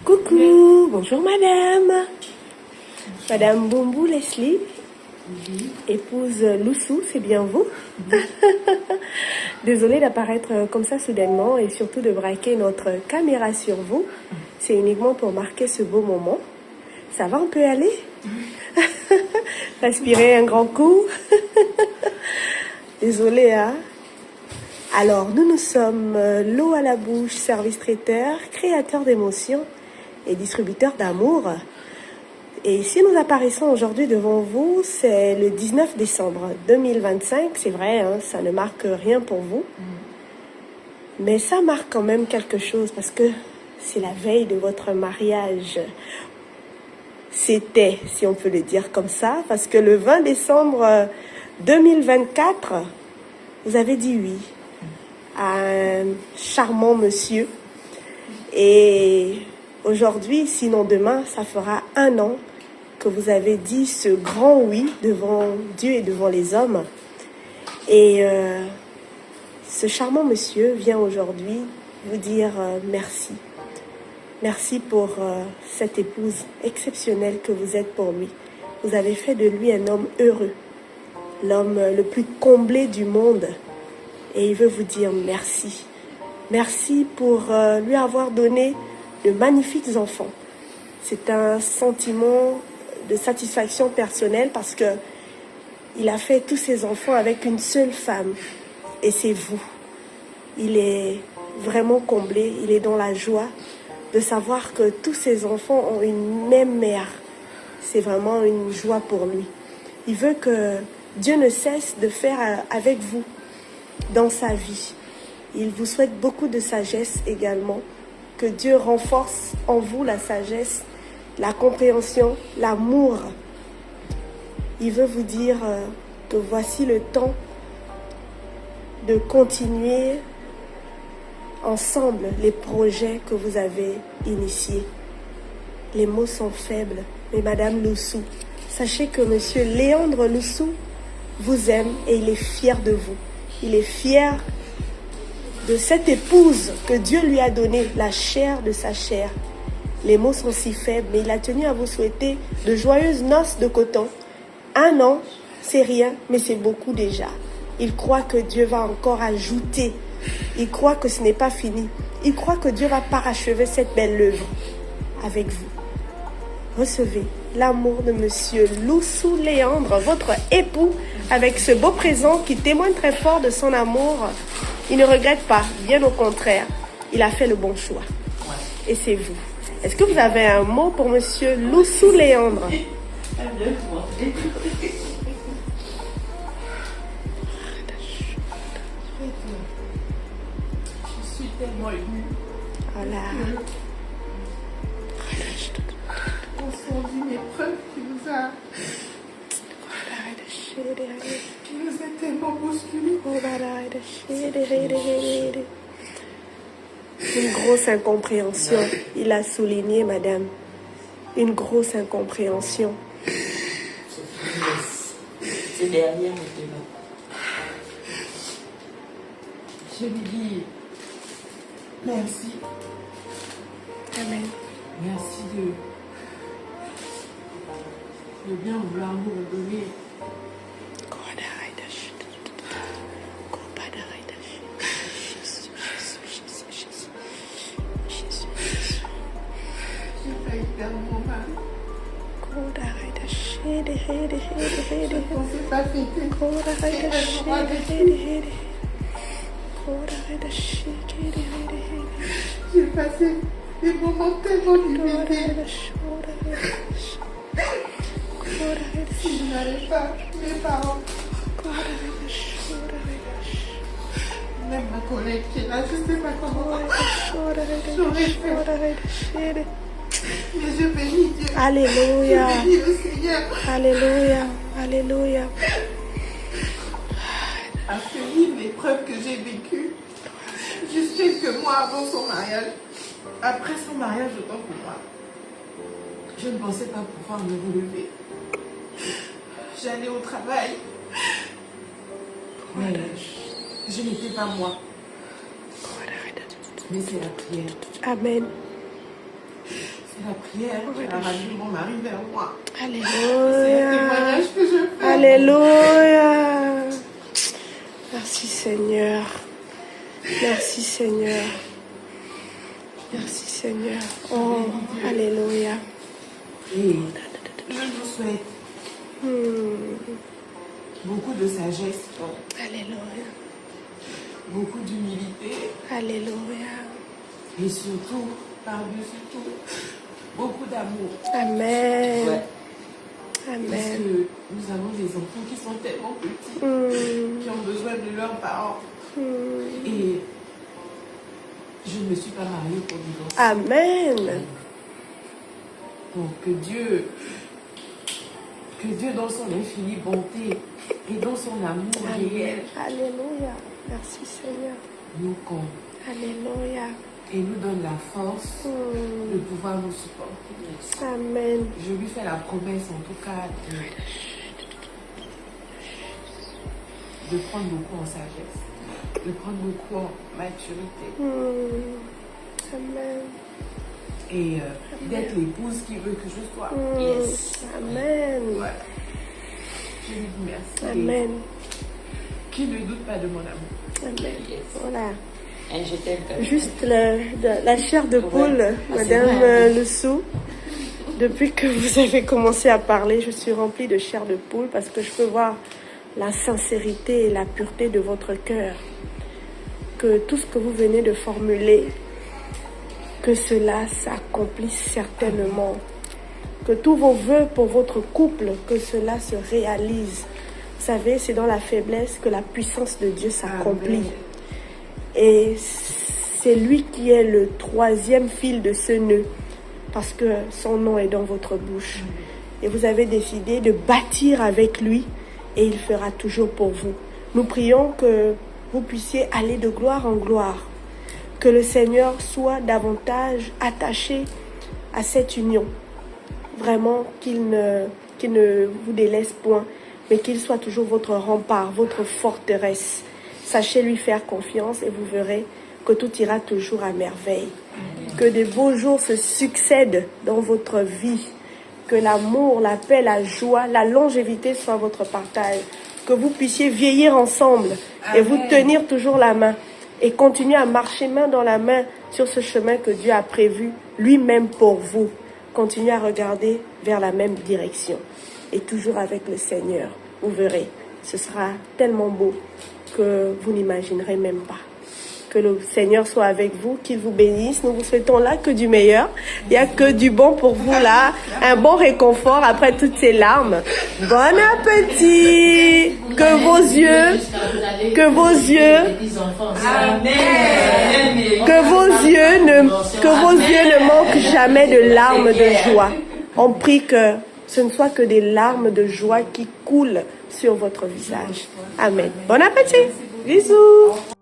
Coucou, bonjour madame. Madame Bombou Leslie, épouse Loussou, c'est bien vous? Désolée d'apparaître comme ça soudainement et surtout de braquer notre caméra sur vous. C'est uniquement pour marquer ce beau moment. Ça va, on peut aller? Respirez un grand coup. Désolée, hein? Alors, nous sommes l'eau à la bouche, service traiteur, créateur d'émotions et distributeur d'amour. Et si nous apparaissons aujourd'hui devant vous, c'est le 19 décembre 2025. C'est vrai, hein, ça ne marque rien pour vous. Mais ça marque quand même quelque chose parce que c'est la veille de votre mariage. C'était, si on peut le dire comme ça, parce que le 20 décembre 2024, vous avez dit oui à un charmant monsieur. Et aujourd'hui, sinon demain, ça fera 1 an que vous avez dit ce grand oui devant Dieu et devant les hommes. Et ce charmant monsieur vient aujourd'hui vous dire merci. Merci pour cette épouse exceptionnelle que vous êtes pour lui. Vous avez fait de lui un homme heureux, l'homme le plus comblé du monde. Et il veut vous dire merci. Merci pour lui avoir donné de magnifiques enfants. C'est un sentiment de satisfaction personnelle parce que il a fait tous ses enfants avec une seule femme. Et c'est vous. Il est vraiment comblé. Il est dans la joie de savoir que tous ses enfants ont une même mère. C'est vraiment une joie pour lui. Il veut que Dieu ne cesse de faire avec vous dans sa vie. Il vous souhaite beaucoup de sagesse également. Que Dieu renforce en vous la sagesse, la compréhension, l'amour. Il veut vous dire que voici le temps de continuer ensemble les projets que vous avez initiés. Les mots sont faibles, mais Madame Loussou, sachez que Monsieur Léandre Loussou vous aime et il est fier de vous. Il est fier de cette épouse que Dieu lui a donnée, la chair de sa chair. Les mots sont si faibles, mais il a tenu à vous souhaiter de joyeuses noces de coton. 1 an, c'est rien, mais c'est beaucoup déjà. Il croit que Dieu va encore ajouter. Il croit que ce n'est pas fini. Il croit que Dieu va parachever cette belle œuvre avec vous. Recevez l'amour de Monsieur Loussou Léandre, votre époux, avec ce beau présent qui témoigne très fort de son amour. Il ne regrette pas, bien au contraire. Il a fait le bon choix. Et c'est vous. Est-ce que vous avez un mot pour Monsieur Loussou Léandre? Je suis tellement émue. Voilà. On sent une épreuve qui nous a tellement bousculés. Une grosse incompréhension. Il a souligné, madame. Une grosse incompréhension. C'est derrière maintenant. Je lui dis merci. Amen. Merci de bien vouloir nous redonner. J'ai failli perdre mon mari. On ne s'est pas fêté. J'ai passé des moments tellement difficiles. Si je n'avais pas mes parents, même ma collègue qui est là, je ne sais pas comment j'aurais fait. Mais je bénis Dieu. Alléluia. Je bénis le Seigneur. Alléluia. Alléluia. Après vivre l'épreuve que j'ai vécue, juste quelques mois avant son mariage, après son mariage, autant pour moi, je ne pensais pas pouvoir me relever. J'allais au travail, mais je n'étais pas moi. Mais c'est la prière. Amen. C'est la prière qui a ramené mon mari vers moi. C'est un Alléluia. témoignage que je fais. Alléluia. Merci Seigneur. Merci Seigneur. Merci Seigneur. Oh, Alléluia. Et je vous souhaite beaucoup de sagesse, Alléluia. beaucoup d'humilité Alléluia. et surtout, par-dessus tout, beaucoup d'amour. Amen. Ouais. Parce Amen. que nous avons des enfants qui sont tellement petits, qui ont besoin de leurs parents. Et je ne me suis pas mariée pour divorcer. Amen. Donc que Dieu dans son infinie bonté et dans son amour réel, Alléluia. Merci Seigneur. nous comble Alléluia. et nous donne la force de pouvoir nous supporter. Amen. Je lui fais la promesse en tout cas de prendre beaucoup en sagesse, de prendre beaucoup en maturité Amen. et d'être l'épouse qu'il veut que je sois. Yes. Amen. Voilà. Je lui dis merci. Amen. Et qu'il ne doute pas de mon amour. Amen. Yes. Voilà. Et je t'aime quand même. Juste la chair de poule, Ouais. Ah, c'est Madame vrai. Lessou. Depuis que vous avez commencé à parler, je suis remplie de chair de poule parce que je peux voir la sincérité et la pureté de votre cœur. Que tout ce que vous venez de formuler, que cela s'accomplisse certainement. Que tous vos vœux pour votre couple, que cela se réalise. Vous savez, c'est dans la faiblesse que la puissance de Dieu s'accomplit. Amen. Et c'est lui qui est le troisième fil de ce nœud, parce que son nom est dans votre bouche. Et vous avez décidé de bâtir avec lui, et il fera toujours pour vous. Nous prions que vous puissiez aller de gloire en gloire, que le Seigneur soit davantage attaché à cette union. Vraiment qu'il ne vous délaisse point, mais qu'il soit toujours votre rempart, votre forteresse. Sachez lui faire confiance et vous verrez que tout ira toujours à merveille. Que des beaux jours se succèdent dans votre vie. Que l'amour, la paix, la joie, la longévité soit votre partage. Que vous puissiez vieillir ensemble et vous tenir toujours la main. Et continuer à marcher main dans la main sur ce chemin que Dieu a prévu lui-même pour vous. Continuez à regarder vers la même direction. Et toujours avec le Seigneur. Vous verrez, ce sera tellement beau que vous n'imaginerez même pas. Que le Seigneur soit avec vous, qu'il vous bénisse. Nous vous souhaitons là que du meilleur. Il n'y a que du bon pour vous là. Un bon réconfort après toutes ces larmes. Bon appétit. Que vos yeux ne manquent jamais de larmes de joie. On prie que ce ne soit que des larmes de joie qui coulent sur votre visage. Amen. Bon appétit. Bisous.